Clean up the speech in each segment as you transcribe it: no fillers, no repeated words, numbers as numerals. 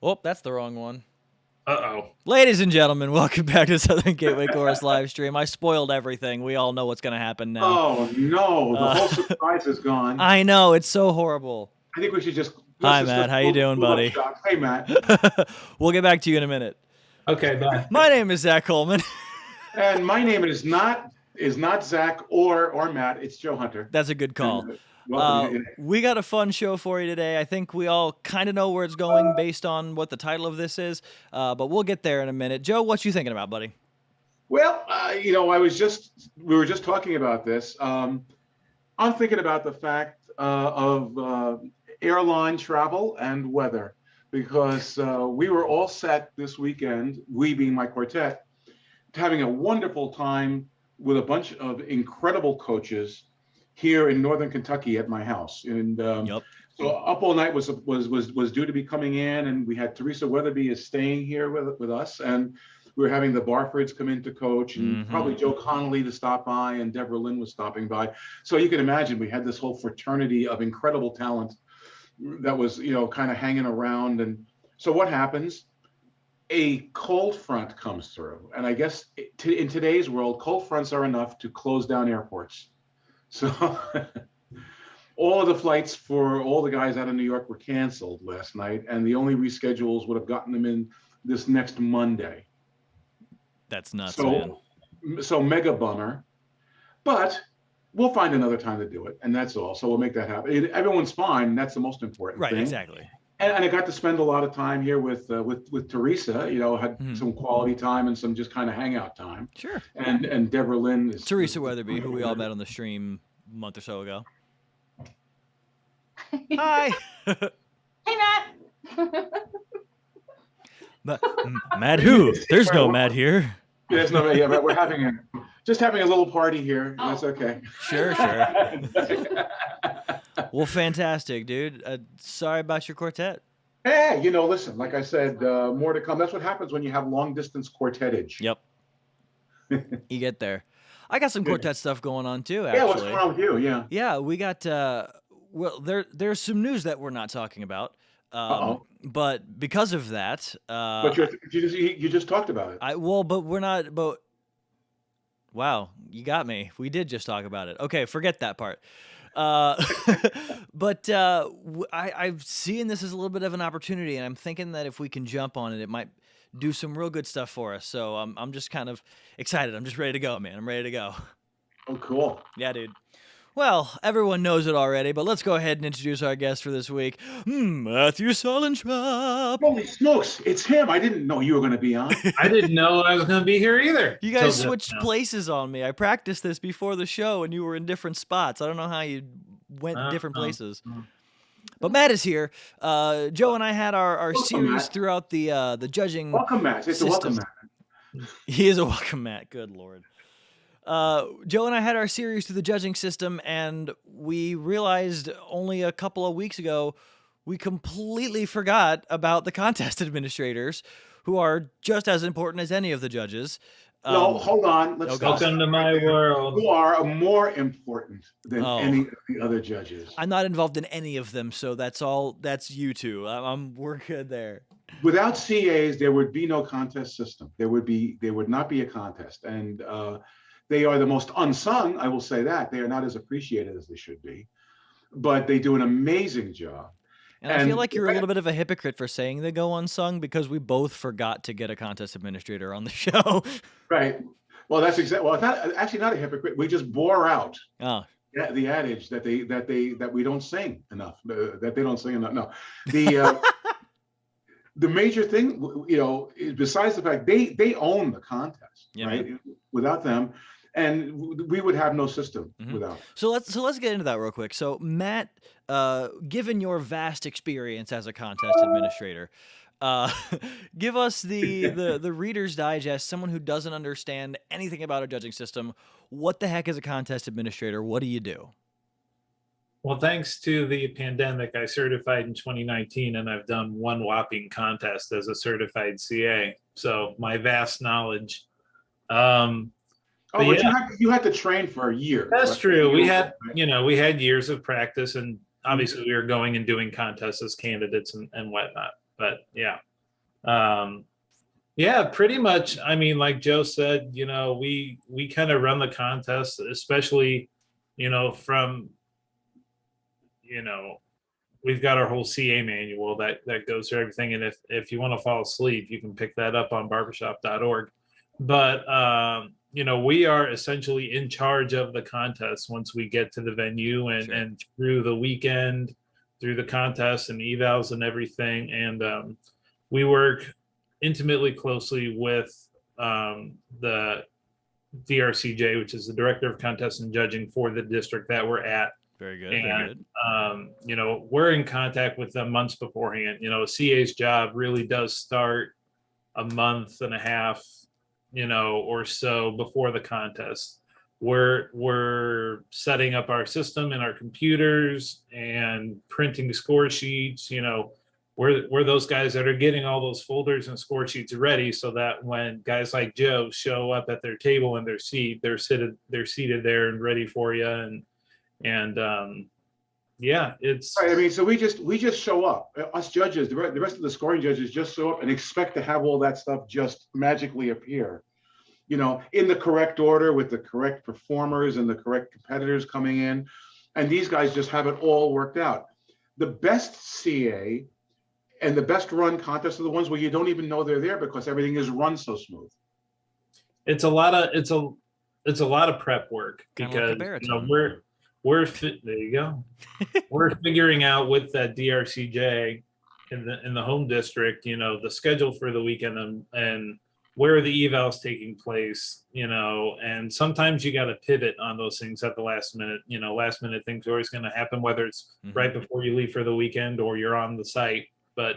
Oh, that's the wrong one. Uh-oh. Ladies and gentlemen, welcome back to Southern Gateway Chorus live stream. I spoiled everything. We all know what's going to happen now. Oh no, the whole surprise is gone. I know, it's so horrible. I think we should just Hi, Matt. How you doing, buddy? Hey, Matt. We'll get back to you in a minute. Okay, bye. My name is Zach Coleman. And my name is not Zach or Matt. It's Joe Hunter. That's a good call. Welcome. We got a fun show for you today. I think we all kind of know where it's going based on what the title of this is, but we'll get there in a minute. Joe, what you thinking about, buddy? Well, we were just talking about this. I'm thinking about the fact of airline travel and weather, because we were all set this weekend, we being my quartet, having a wonderful time with a bunch of incredible coaches here in Northern Kentucky at my house. And so Up All Night was due to be coming in, and we had Teresa Weatherby is staying here with us, and we were having the Barfords come in to coach, and probably Joe Connolly to stop by, and Deborah Lynn was stopping by. So you can imagine we had this whole fraternity of incredible talent that was, kind of hanging around. And so what happens? A cold front comes through, and I guess in today's world, cold fronts are enough to close down airports. So all of the flights for all the guys out of New York were canceled last night, and the only reschedules would have gotten them in this next Monday. That's nuts, man. So mega bummer, but we'll find another time to do it, and that's all. So we'll make that happen. Everyone's fine. And that's the most important thing. Right, exactly. And I got to spend a lot of time here with Teresa. Had some quality time and some just kind of hangout time. Sure. And Deborah Lynn is Teresa Weatherby, who we all met on the stream a month or so ago. Hi. Hey, Matt. Matt who? There's no Matt here. There's no Matt. Yeah, but we're having a little party here. That's okay. Sure. Well, fantastic, dude. Sorry about your quartet. Hey, listen, like I said, more to come. That's what happens when you have long distance quartetage. Yep. You get there. I got some quartet stuff going on too, actually. Yeah, what's going on with you? Yeah. Yeah, we got there's some news that we're not talking about. But because of that, but you just talked about it. But we're not. But wow, you got me. We did just talk about it. Okay, forget that part. But I've seen this as a little bit of an opportunity, and I'm thinking that if we can jump on it, it might do some real good stuff for us. So I'm just kind of excited. I'm just ready to go, man. I'm ready to go. Oh, cool. Yeah, dude. Well, everyone knows it already, but let's go ahead and introduce our guest for this week, Matthew Solentrop. Holy smokes, it's him. I didn't know you were going to be on. I didn't know I was going to be here either. You guys switched places on me. I practiced this before the show, and you were in different spots. I don't know how you went different places. But Matt is here. Joe and I had our series Matt. Throughout the judging Welcome, Matt. It's system. a welcome, Matt. He is a welcome Matt. Good Lord. Joe and I had our series through the judging system, and we realized only a couple of weeks ago we completely forgot about the contest administrators, who are just as important as any of the judges. No, hold on. Welcome to my world. Who are more important than any of the other judges? I'm not involved in any of them, so that's you two. We're good there. Without CAs, there would be no contest system. There would not be a contest, and they are the most unsung. I will say that they are not as appreciated as they should be, but they do an amazing job. And I feel like you're a little bit of a hypocrite for saying they go unsung, because we both forgot to get a contest administrator on the show. Right. Well, that's exactly. Well, it's actually not a hypocrite. We just bore out the adage that we don't sing enough. That they don't sing enough. No, the major thing, besides the fact they own the contest, right? Man. Without them, and we would have no system without. So let's get into that real quick. So Matt, given your vast experience as a contest administrator, give us the Reader's Digest. Someone who doesn't understand anything about a judging system, what the heck is a contest administrator? What do you do? Well, thanks to the pandemic, I certified in 2019, and I've done one whopping contest as a certified CA. So my vast knowledge. But you had to train for a year. That's true. We had years of practice, and obviously we were going and doing contests as candidates and whatnot. But yeah. Um, yeah, pretty much. I mean, like Joe said, we kind of run the contest, especially, from, you know, we've got our whole CA manual that goes through everything. And if you want to fall asleep, you can pick that up on barbershop.org. But we are essentially in charge of the contest once we get to the venue and, Sure. and through the weekend, through the contest and evals and everything. And we work intimately closely with the DRCJ, which is the Director of Contest and Judging for the district that we're at. Very good. And Very good. we're in contact with them months beforehand. A CA's job really does start a month and a half, or so before the contest. We're setting up our system in our computers and printing score sheets. We're those guys that are getting all those folders and score sheets ready so that when guys like Joe show up at their table in their seat, they're seated there and ready for you. And yeah, it's Right. I mean, so we just show up. Us judges, the rest of the scoring judges just show up and expect to have all that stuff just magically appear, in the correct order with the correct performers and the correct competitors coming in. And these guys just have it all worked out. The best CA and the best run contests are the ones where you don't even know they're there because everything is run so smooth. it's a lot of prep work Kinda like a because baritone. there you go. We're figuring out with that DRCJ in the home district, the schedule for the weekend and where the eval's taking place, and sometimes you got to pivot on those things at the last minute. Last minute things are always going to happen, whether it's right before you leave for the weekend or you're on the site. But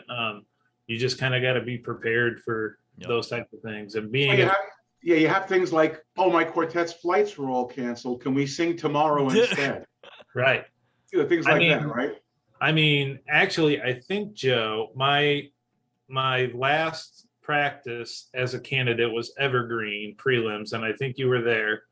you just kind of got to be prepared for those types of things. And being you have things like, oh, my quartet's flights were all canceled. Can we sing tomorrow instead? right. Things like that, right? I mean, actually, I think, Joe, my last practice as a candidate was Evergreen prelims, and I think you were there.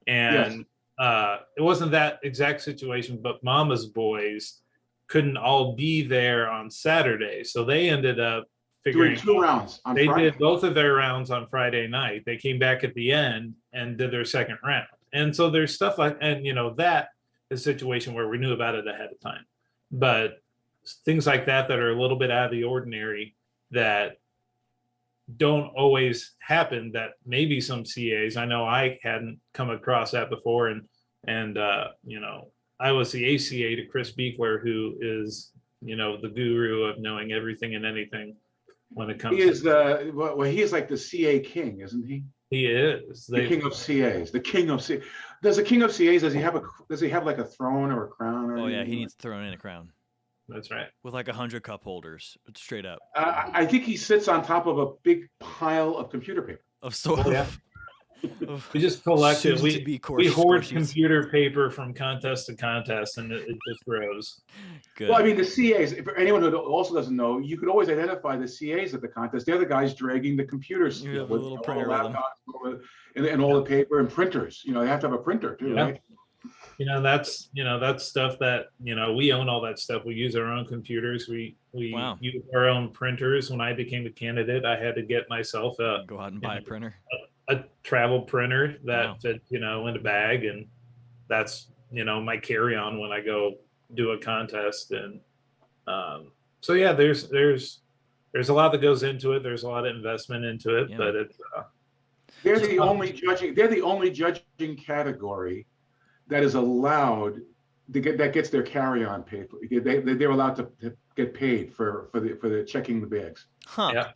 And it wasn't that exact situation, but Mama's boys couldn't all be there on Saturday, so they ended up doing 2 rounds on they Friday. did both of their rounds on Friday night. They came back at the end and did their second round. And so there's stuff like, and that is a situation where we knew about it ahead of time. But things like that are a little bit out of the ordinary that don't always happen, that maybe some CAs, I know I hadn't come across that before. And I was the ACA to Chris Beekler, who is, the guru of knowing everything and anything when it comes He is he is like the CA king, isn't he? He is the king of CAs. The king of CAs. Does the king of CAs, does he have like a throne or a crown? Or Oh yeah, anything? he needs thrown in a crown That's right. with like 100 cup holders, straight up. I think he sits on top of a big pile of computer paper. Of sort Yeah. of. We just collect it. We hoard sheets. computer paper from contest to contest, and it just grows. Good. Well, I mean, the CAs, for anyone who also doesn't know, you could always identify the CAs at the contest. They're the guys dragging the computers You have a little printer all with the them. laptops and all the paper and printers. They have to have a printer too, Yeah. right? That's stuff that we own all that stuff. We use our own computers. We Wow. use our own printers. When I became a candidate, I had to get myself Go out and buy a printer. a travel printer that Wow. fit in a bag, and that's my carry-on when I go do a contest. And so yeah, there's a lot that goes into it. There's a lot of investment into it. Yeah. But it's They're the only judging category that is allowed to that gets their carry-on paper. They're allowed to get paid for the checking the bags. Huh. Yeah.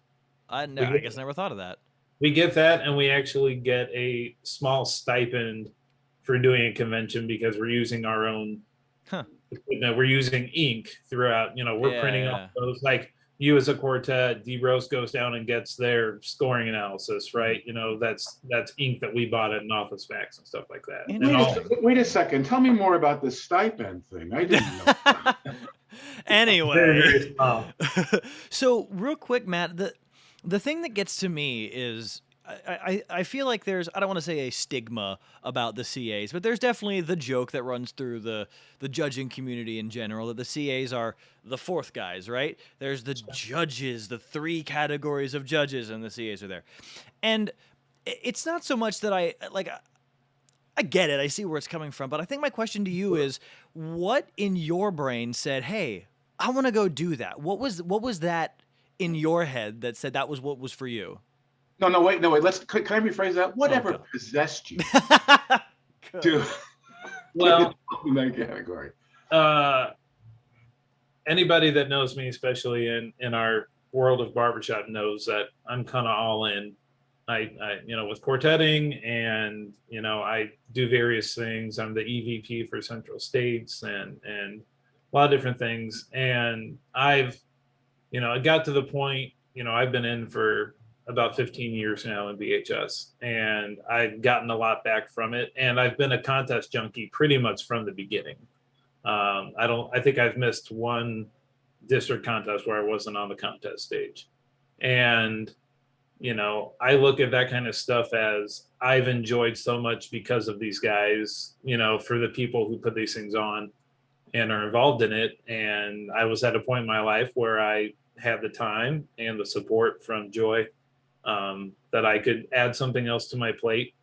I guess I never thought of that. we get that, and we actually get a small stipend for doing a convention because we're using our own. Huh. We're using ink throughout. We're printing Yeah. off those, like you as a quartet. D Rose goes down and gets their scoring analysis, right? That's ink that we bought at an office max and stuff like that. And Wait a second. Tell me more about the stipend thing. I didn't know. Anyway, very, very small. so real quick, Matt, the thing that gets to me is I feel like there's, I don't want to say a stigma about the CAs, but there's definitely the joke that runs through the judging community in general that the CAs are the fourth guys, right? There's the judges, the three categories of judges, and the CAs are there. And it's not so much that I get it. I see where it's coming from, but I think my question to you is, what in your brain said, "Hey, I want to go do that"? What was that in your head that said that was what was for you? No, wait. Can I rephrase that? Whatever God. possessed you Good. to Well, get in that category? Anybody that knows me, especially in our world of barbershop, knows that I'm kind of all in. With quartetting, and I do various things. I'm the EVP for Central States, and a lot of different things. And it got to the point, I've been in for about 15 years now in BHS, and I've gotten a lot back from it. And I've been a contest junkie pretty much from the beginning. I think I've missed one district contest where I wasn't on the contest stage. And I look at that kind of stuff as I've enjoyed so much because of these guys, for the people who put these things on and are involved in it. And I was at a point in my life where I had the time and the support from Joy, that I could add something else to my plate.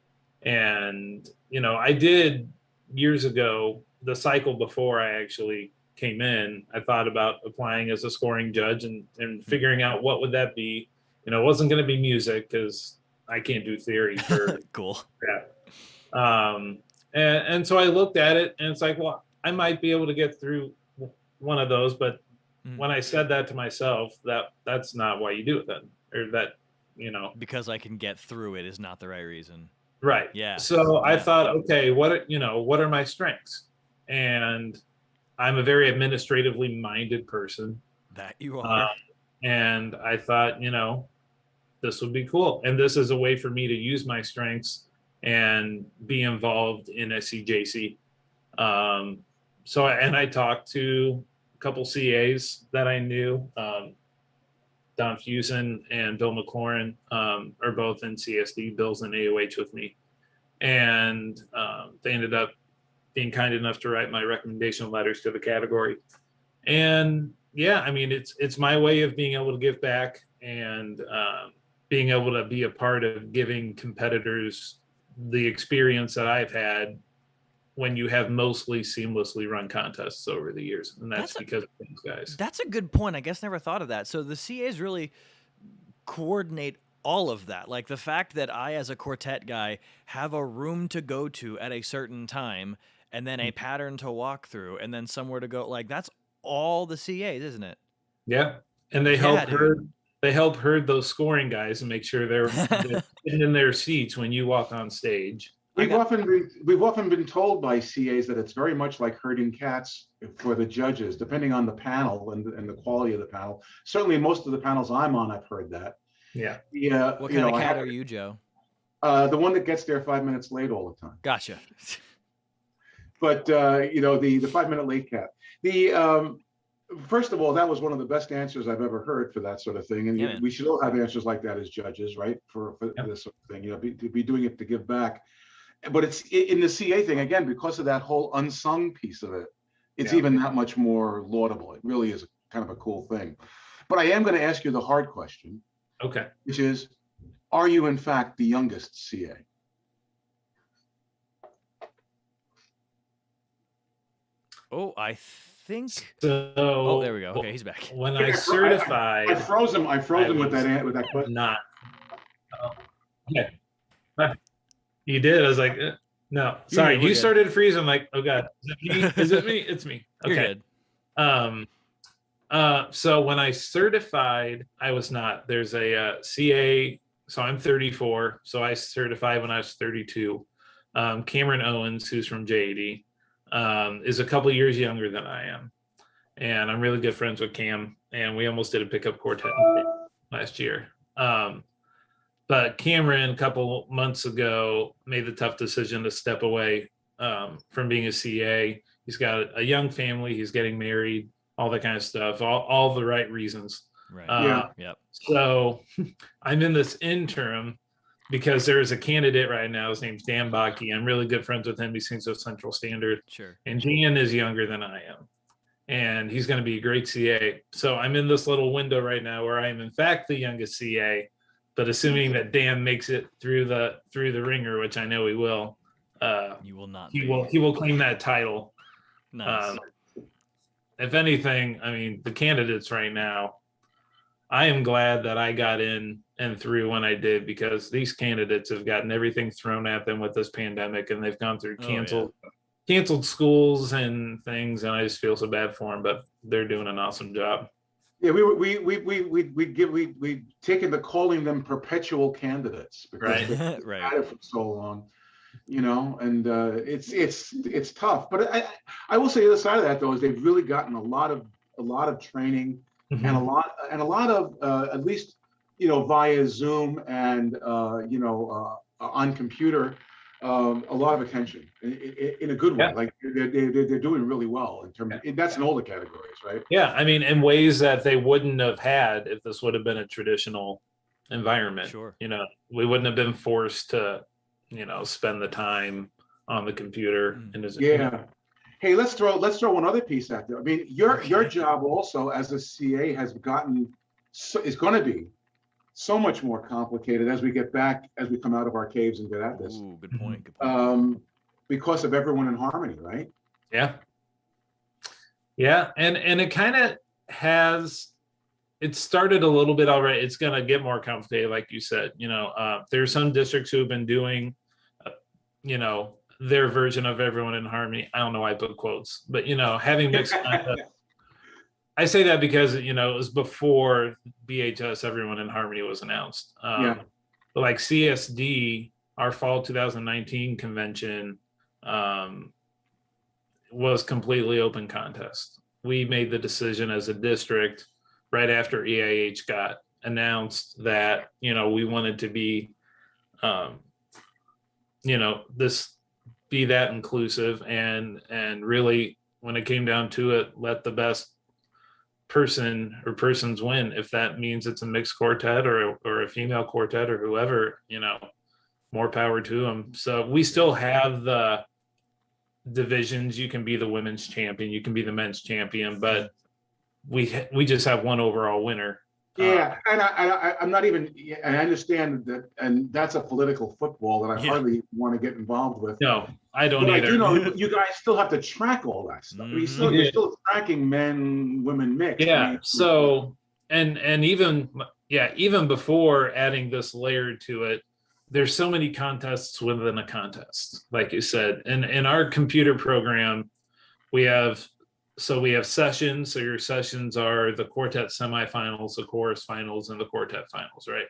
And, I did years ago, the cycle before I actually came in, I thought about applying as a scoring judge and figuring out what would that be. It wasn't going to be music because I can't do theory for Cool. that. And so I looked at it, and it's like, well, I might be able to get through one of those. But when I said that to myself, that's not why you do it then, or that, Because I can get through it is not the right reason. right. Yeah. So I thought, okay, what are my strengths? And I'm a very administratively minded person. That you are. And I thought, this would be cool. And this is a way for me to use my strengths and be involved in SCJC. And I talked to a couple CAs that I knew. Don Fusen and Bill McLaurin are both in CSD. Bill's in AOH with me. And they ended up being kind enough to write my recommendation letters to the category. And yeah, I mean, it's my way of being able to give back and being able to be a part of giving competitors the experience that I've had when you have mostly seamlessly run contests over the years. And that's because of these guys. That's a good point. I guess never thought of that. So the CAs really coordinate all of that. Like the fact that I, as a quartet guy, have a room to go to at a certain time and then a pattern to walk through and then somewhere to go. Like that's all the CAs, isn't it? Yeah. And they help herd those scoring guys and make sure they're sitting in their seats when you walk on stage. We've often been told by CAs that it's very much like herding cats for the judges, depending on the panel and the quality of the panel. Certainly, most of the panels I'm on, I've heard that. Yeah. Yeah. What kind of cat are you, Joe? The one that gets there 5 minutes late all the time. Gotcha. But the 5 minute late cat. First of all, that was one of the best answers I've ever heard for that sort of thing, and we should all have answers like that as judges, right? For this sort of thing, to be doing it to give back. But it's in the CA thing again, because of that whole unsung piece of it. It's even that much more laudable. It really is kind of a cool thing. But I am going to ask you the hard question. Okay. Which is, are you in fact the youngest CA? Oh, I think. So. Oh, there we go. Okay, he's back. When I certified, I froze him with that question. Not. Okay. You did. I was like, no. Sorry, you started freezing. I'm like, oh god, is it me? Is it me? It's me. Okay. You're good. So when I certified, I was not. There's a CA. So I'm 34. So I certified when I was 32. Cameron Owens, who's from JAD, is a couple years younger than I am, and I'm really good friends with Cam. And we almost did a pickup quartet last year. But Cameron, a couple months ago, made the tough decision to step away from being a CA. He's got a young family. He's getting married, all that kind of stuff, all the right reasons. Right. Yep. So I'm in this interim because there's a candidate right now. His name's Dan Baki. I'm really good friends with him. He sings with Central Standard. Sure. And Dan is younger than I am. And he's going to be a great CA. So I'm in this little window right now where I am, in fact, the youngest CA. But assuming that Dan makes it through the ringer, which I know he will, You will not. he will claim that title. Nice. If anything, I mean, the candidates right now, I am glad that I got in and through when I did, because these candidates have gotten everything thrown at them with this pandemic, and they've gone through canceled schools and things, and I just feel so bad for them, but they're doing an awesome job. Yeah, we've taken to calling them perpetual candidates because they've had it for so long, you know, and it's tough. But I will say the other side of that though is they've really gotten a lot of training and a lot of at least, you know, via Zoom and you know, on computer, a lot of attention in a good way. Like they're doing really well in terms of, that's in all the categories, right? Yeah, I mean, in ways that they wouldn't have had if this would have been a traditional environment. Sure. You know, we wouldn't have been forced to, you know, spend the time on the computer. Yeah. Hey, let's throw one other piece out there. I mean, your job also as a CA is going to be so much more complicated as we come out of our caves and get at this. Ooh, good point. Good point. Because of Everyone in Harmony, right? Yeah. Yeah, and it kind of it started a little bit already. It's going to get more complicated, like you said. You know, there's some districts who have been doing, you know, their version of Everyone in Harmony. I don't know why I put quotes, but, you know, having mixed content. I say that because, you know, it was before BHS Everyone in Harmony was announced. But like CSD, our fall 2019 convention was completely open contest. We made the decision as a district right after EIH got announced that, you know, we wanted to be, you know, be that inclusive and really, when it came down to it, let the best person or persons win. If that means it's a mixed quartet or a female quartet or whoever, you know, more power to them. So we still have the divisions. You can be the women's champion, you can be the men's champion, but we just have one overall winner. Yeah, and I'm not even. I understand that, and that's a political football that I hardly want to get involved with. No, I don't but either. I do know you guys still have to track all that stuff. You're still tracking men, women mix. Yeah. I mean, So and even before adding this layer to it, there's so many contests within a contest, like you said. And in our computer program, we have sessions. So your sessions are the quartet semifinals, the chorus finals, and the quartet finals, right?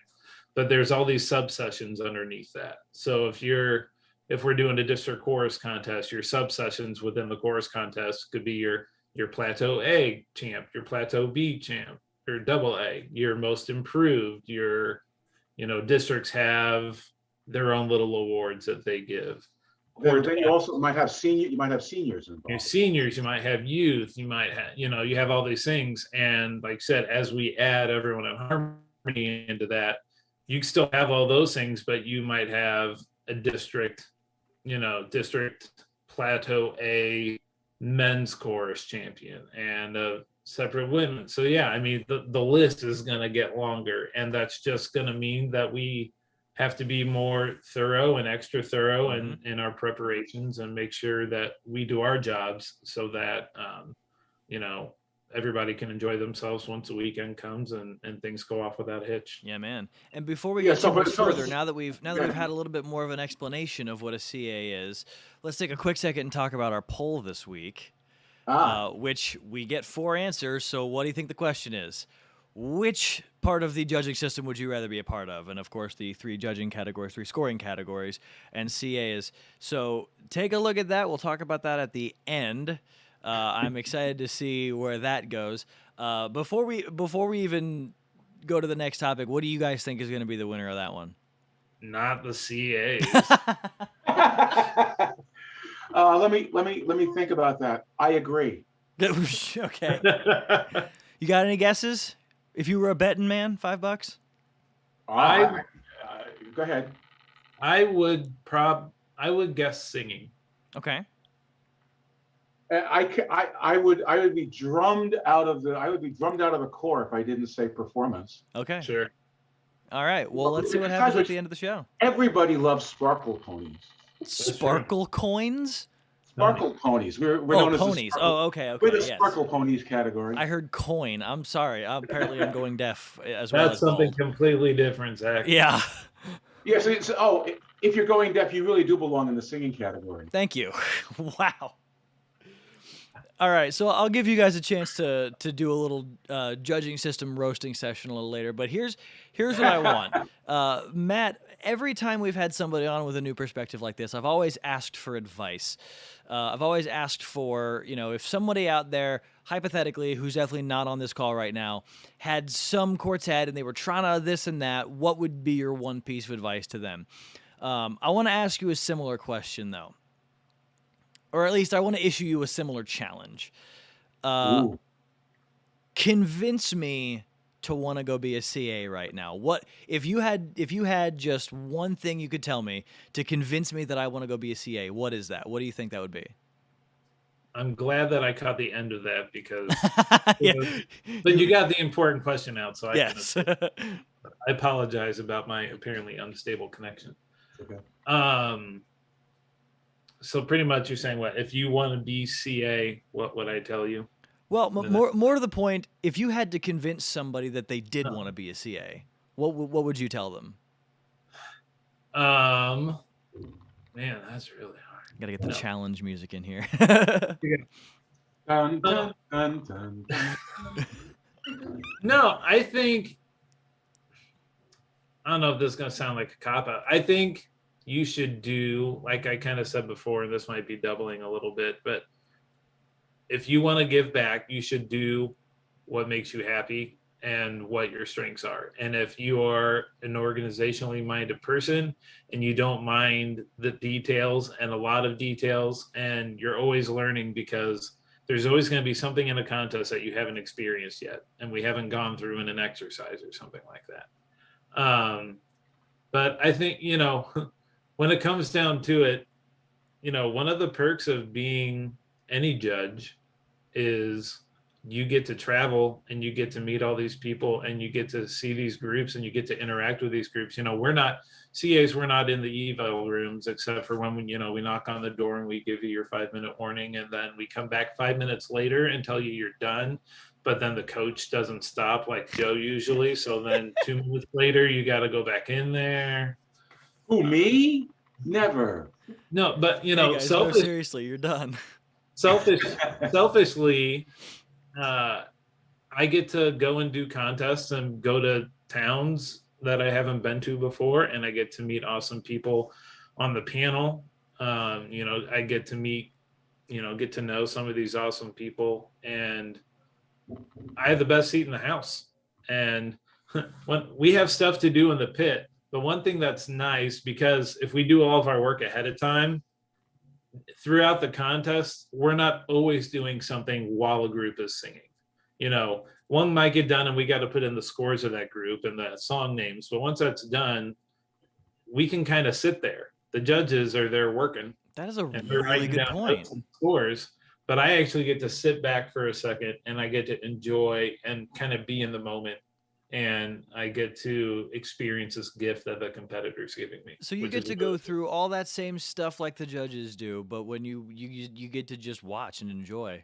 But there's all these sub-sessions underneath that. So if we're doing a district chorus contest, your sub-sessions within the chorus contest could be your plateau A champ, your plateau B champ, your double A, your most improved, your, you know, districts have their own little awards that they give. Then you also might have seniors involved. Your seniors, you might have youth, you might have, you know, you have all these things. And like I said, as we add Everyone in Harmony into that, you still have all those things, but you might have a district plateau A men's chorus champion and a separate women. So yeah, I mean, the list is going to get longer, and that's just going to mean that we have to be more thorough and extra thorough in our preparations and make sure that we do our jobs so that, you know, everybody can enjoy themselves once the weekend comes and things go off without a hitch. Yeah, man. And before we get too much further, now that we've had a little bit more of an explanation of what a CA is, let's take a quick second and talk about our poll this week, which we get 4 answers. So what do you think the question is? Which part of the judging system would you rather be a part of? And of course, the 3 judging categories, 3 scoring categories, and CAs. So take a look at that. We'll talk about that at the end. I'm excited to see where that goes. Before we even go to the next topic, what do you guys think is going to be the winner of that one? Not the CAs. Let me think about that. I agree. Okay. You got any guesses? If you were a betting man, $5? Go ahead. I would guess singing. Okay. I would be drummed out of the core if I didn't say performance. Okay. Sure. All right. Well, let's see what Besides happens at which, the end of the show. everybody loves sparkle ponies. Sparkle coins? Sparkle ponies. We're Oh, known as ponies. the sparkle, Oh, okay. we're Okay. the Yes. sparkle ponies category. I heard coin. I'm sorry. Apparently, I'm going deaf as well That's as something bald. completely different, Zach. Yeah. Yeah. So if you're going deaf, you really do belong in the singing category. Thank you. Wow. All right, so I'll give you guys a chance to do a little judging system roasting session a little later. But here's what I want, Matt. Every time we've had somebody on with a new perspective like this, I've always asked for advice. I've always asked for, if somebody out there, hypothetically, who's definitely not on this call right now, had some quartet and they were trying to this and that, what would be your one piece of advice to them? I want to ask you a similar question though. Or at least I want to issue you a similar challenge. Convince me to want to go be a CA right now. What if you had just one thing you could tell me to convince me that I want to go be a CA? What is that? What do you think that would be? I'm glad that I caught the end of that because Yeah. but you got the important question out, so Yes. I apologize about my apparently unstable connection. Okay. So pretty much you're saying what if you want to be CA, what would I tell you? Well, more to the point, if you had to convince somebody that they did want to be a CA, what would you tell them? Man, that's really hard. Gotta get the challenge music in here. Dun, dun, dun, dun, dun. No, I don't know if this is gonna sound like a cop out. I think you should do, like I kind of said before, and this might be doubling a little bit, but if you want to give back, you should do what makes you happy and what your strengths are. And if you are an organizationally minded person and you don't mind the details and a lot of details, and you're always learning because there's always going to be something in a contest that you haven't experienced yet and we haven't gone through in an exercise or something like that. But I think, when it comes down to it, one of the perks of being any judge is you get to travel and you get to meet all these people and you get to see these groups and you get to interact with these groups. We're not CAs, we're not in the eval rooms except for when we knock on the door and we give you your 5-minute warning and then we come back 5 minutes later and tell you you're done. But then the coach doesn't stop like Joe usually. So then 2 minutes later, you got to go back in there. Who, me? Never. No, but Hey guys, no, seriously, you're done. Selfishly, I get to go and do contests and go to towns that I haven't been to before, and I get to meet awesome people on the panel. I get to meet, get to know some of these awesome people, and I have the best seat in the house. And when we have stuff to do in the pit, but one thing that's nice, because if we do all of our work ahead of time, throughout the contest, we're not always doing something while a group is singing. One might get done and we got to put in the scores of that group and the song names. But once that's done, we can kind of sit there. The judges are there working. That is a really good point. Scores, but I actually get to sit back for a second and I get to enjoy and kind of be in the moment. And I get to experience this gift that the competitor's giving me. So you get to go through all that same stuff like the judges do, but when you get to just watch and enjoy.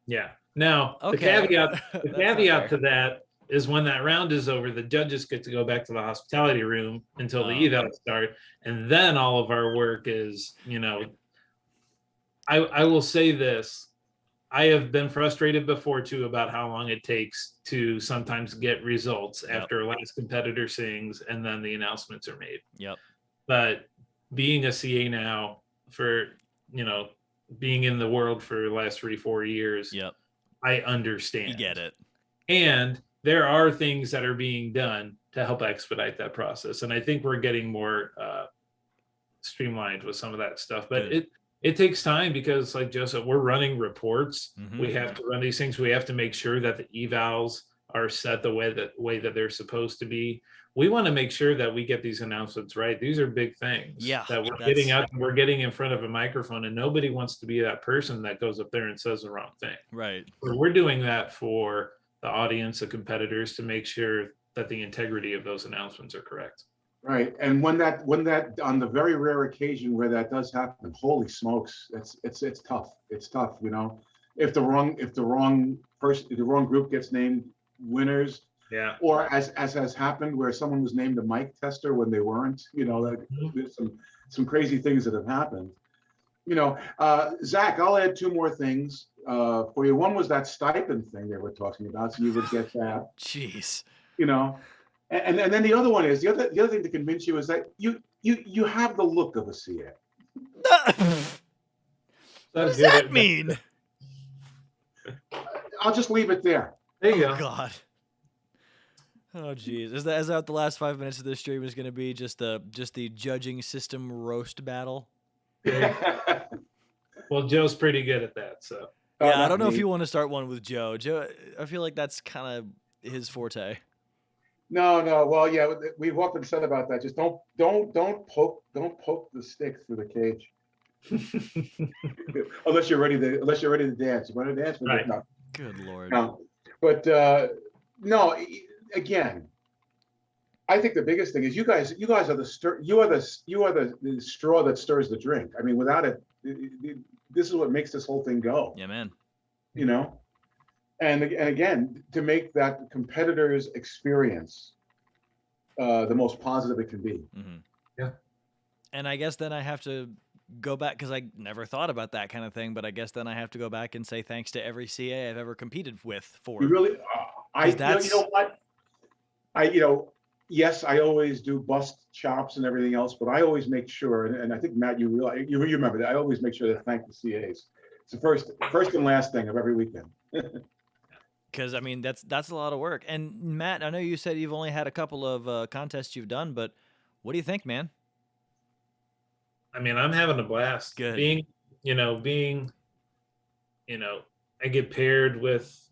Yeah. Now, okay. the caveat to that is when that round is over, the judges get to go back to the hospitality room until the evals start. And then all of our work is, I will say this. I have been frustrated before too about how long it takes to sometimes get results after last competitor sings and then the announcements are made. Yep. But being a CA now for, being in the world for the last 3-4 years, yep, I understand. You get it. And there are things that are being done to help expedite that process. And I think we're getting more streamlined with some of that stuff. But it takes time because, like Joseph, we're running reports. Mm-hmm. We have to run these things. We have to make sure that the evals are set the way that they're supposed to be. We want to make sure that we get these announcements right. These are big things Yeah, that we're getting out. We're getting in front of a microphone, and nobody wants to be that person that goes up there and says the wrong thing. Right. So we're doing that for the audience, the competitors, to make sure that the integrity of those announcements are correct. Right. And when that on the very rare occasion where that does happen, holy smokes, it's tough. It's tough, you know. If the wrong group gets named winners, Yeah. or as has happened where someone was named a mic tester when they weren't, you know, there's some crazy things that have happened. You know, Zac, I'll add two more things for you. One was that stipend thing they were talking about, so you would get that. Jeez. You know, and then the other one is the other thing to convince you is that you have the look of a CA. What does that mean? I'll just leave it there. There you Oh go. God. Oh geez. Is that the last 5 minutes of this stream is going to be just the judging system roast battle? Well, Joe's pretty good at that, so. Yeah, I don't know if you want to start one with Joe. Joe, I feel like that's kind of his forte. No. Well, yeah, we've often said about that. Just don't poke the stick through the cage. unless you're ready to dance. You want to dance? Right. No. Good Lord. No. But no. Again, I think the biggest thing is you guys are the straw that stirs the drink. I mean, without it, this is what makes this whole thing go. Yeah, man. You know, and again, to make that competitor's experience the most positive it can be. Mm-hmm. Yeah. And I guess then I have to go back because I never thought about that kind of thing. But I guess then I have to go back and say thanks to every CA I've ever competed with for. You really, you know what? Yes, I always do bust chops and everything else, but I always make sure, and I think Matt, you remember that. I always make sure to thank the CAs. It's the first and last thing of every weekend. Because I mean that's a lot of work. And Matt, I know you said you've only had a couple of contests you've done, but what do you think, man? I mean, I'm having a blast. Good. Being, I get paired with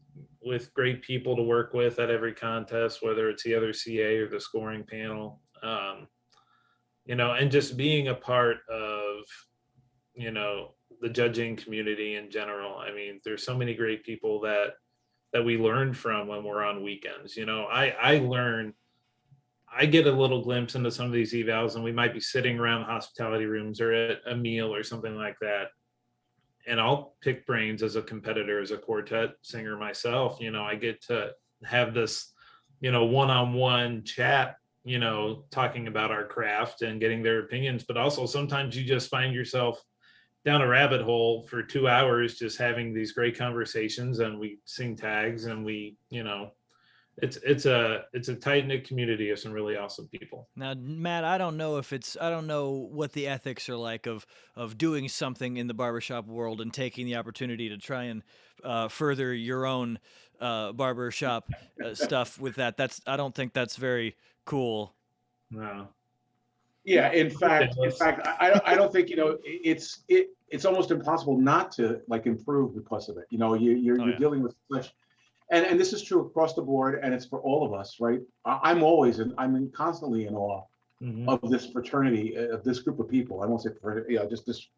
great people to work with at every contest, whether it's the other CA or the scoring panel, and just being a part of, the judging community in general. I mean, there's so many great people that we learn from when we're on weekends. I get a little glimpse into some of these evals, and we might be sitting around hospitality rooms or at a meal or something like that. And I'll pick brains as a competitor, as a quartet singer myself. I get to have this, one-on-one chat, talking about our craft and getting their opinions. But also sometimes you just find yourself down a rabbit hole for 2 hours, just having these great conversations, and we sing tags, and we, it's a tight-knit community of some really awesome people. Now, Matt, I don't know what the ethics are like of doing something in the barbershop world and taking the opportunity to try and further your own barbershop stuff with that. I don't think that's very cool. No. Yeah, in fact, I don't think it's almost impossible not to improve because of it. You're dealing with flesh. And this is true across the board, and it's for all of us, right? I'm constantly in awe of this fraternity, of this group of people. I won't say fraternity, just this,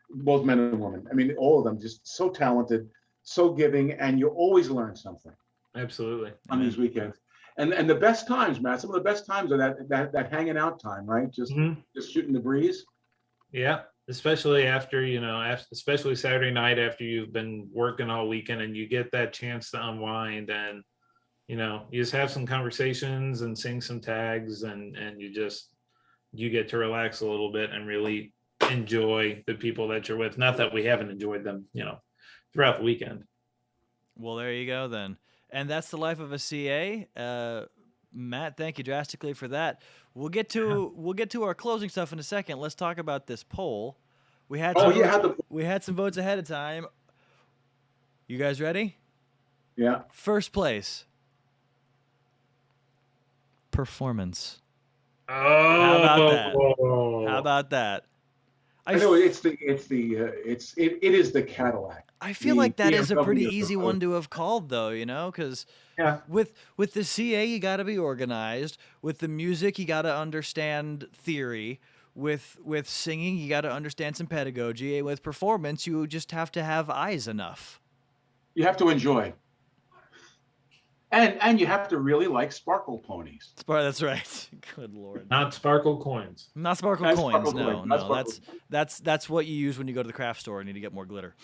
both men and women. I mean, all of them just so talented, so giving, and you always learn something. Absolutely. On these weekends. And the best times, Matt, some of the best times are that hanging out time, right? Just shooting the breeze. Yeah. Especially after, especially Saturday night after you've been working all weekend and you get that chance to unwind, and, you just have some conversations and sing some tags, and you get to relax a little bit and really enjoy the people that you're with. Not that we haven't enjoyed them, throughout the weekend. Well, there you go then. And that's the life of a CA. Matt, thank you drastically for that. We'll get to our closing stuff in a second. Let's talk about this poll. We had some votes ahead of time. You guys ready? Yeah. First place. Performance. Oh, how about that? How about that? I know it is the Cadillac. I feel the like that is a pretty BMW easy proposed. one to have called, though, you know, because Yeah. with the CA you got to be organized. With the music you got to understand theory. With singing you got to understand some pedagogy. And with performance you just have to have eyes enough. You have to enjoy, and you have to really like sparkle ponies. That's right. Good lord. Not sparkle coins. Not sparkle Not coins. sparkle No, coins, not no. sparkle That's what you use when you go to the craft store and need to get more glitter.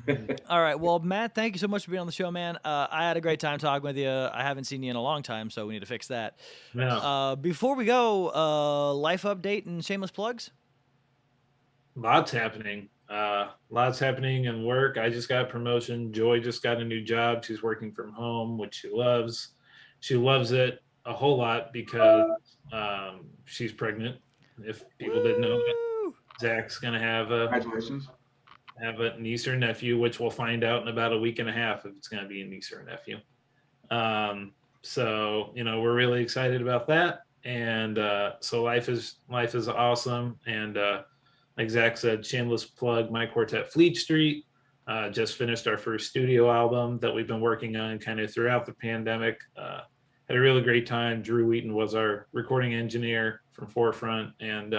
coins. All right. Well, Matt, thank you so much for being on the show, man. I had a great time talking with you. I haven't seen you in a long time, so we need to fix that. No. Before we go, life update and shameless plugs. Lots happening. Lots happening in work. I just got a promotion. Joy just got a new job. She's working from home, which she loves. She loves it a whole lot because she's pregnant. If people didn't know it, Woo! Zach's gonna have Congratulations. a niece or nephew, which we'll find out in about a week and a half if it's gonna be a niece or a nephew. So we're really excited about that, and so life is awesome. And like Zach said, shameless plug, my quartet Fleet Street. Just finished our first studio album that we've been working on kind of throughout the pandemic. Had a really great time. Drew Wheaton was our recording engineer from Forefront, and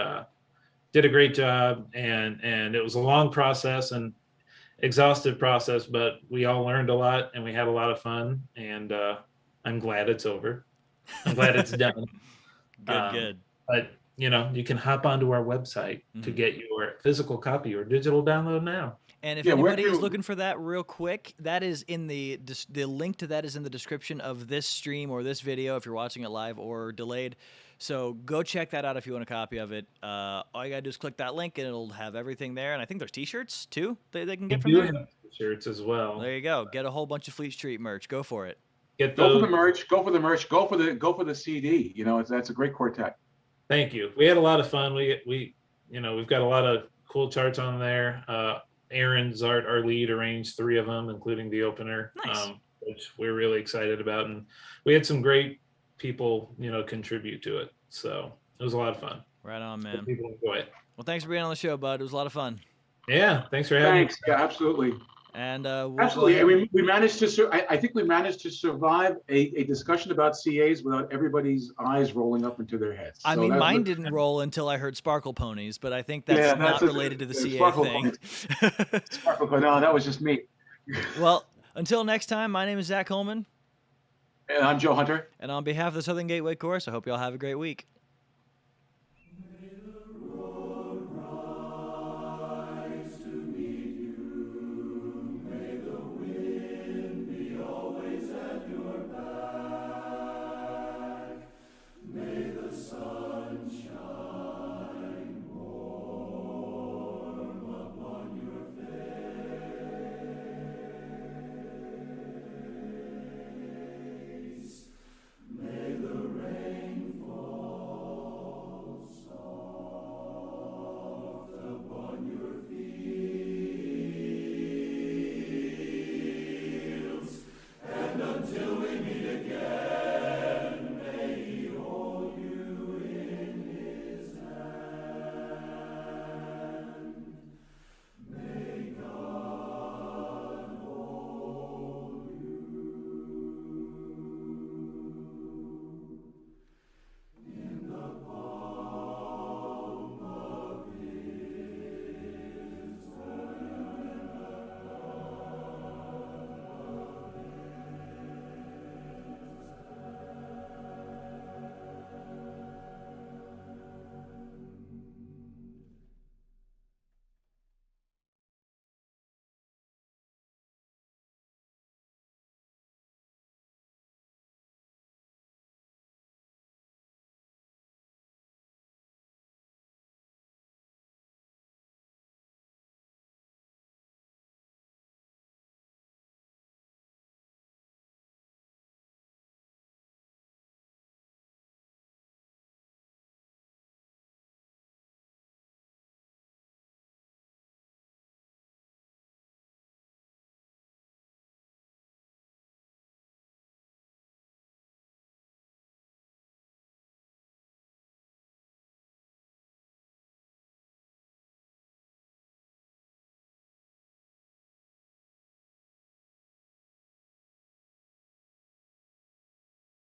did a great job. And it was a long process and exhaustive process, but we all learned a lot and we had a lot of fun. And I'm glad it's over. I'm glad it's done. Good. But you can hop onto our website to get your physical copy or digital download now. And if Yeah, where anybody can is you- looking for that real quick, that is in the link to that is in the description of this stream or this video if you're watching it live or delayed. So go check that out if you want a copy of it. All you gotta do is click that link and it'll have everything there. And I think there's T-shirts too they can get from We do there. have shirts as well. There you go. Get a whole bunch of Fleet Street merch. Go for it. Get Go for those. the merch. Go for the merch. Go for the CD. That's a great quartet. Thank you. We had a lot of fun. We've got a lot of cool charts on there. Aaron Zart, our lead, arranged 3 of them, including the opener, Nice. which we're really excited about. And we had some great people, contribute to it. So it was a lot of fun. Right on, Hope man. people enjoy it. Well, thanks for being on the show, bud. It was a lot of fun. Yeah. Thanks for having Thanks. Yeah, absolutely. And we'll go Absolutely. ahead- We managed to. I think we managed to survive a discussion about CAs without everybody's eyes rolling up into their heads. I So mean, that mine was- didn't roll until I heard Sparkle Ponies, but I think that's Yeah, not that's a- related to the yeah, CA Sparkle thing. Sparkle, no, that was just me. Well, until next time, my name is Zach Coleman, And I'm Joe Hunter. and on behalf of the Southern Gateway Chorus, I hope you all have a great week.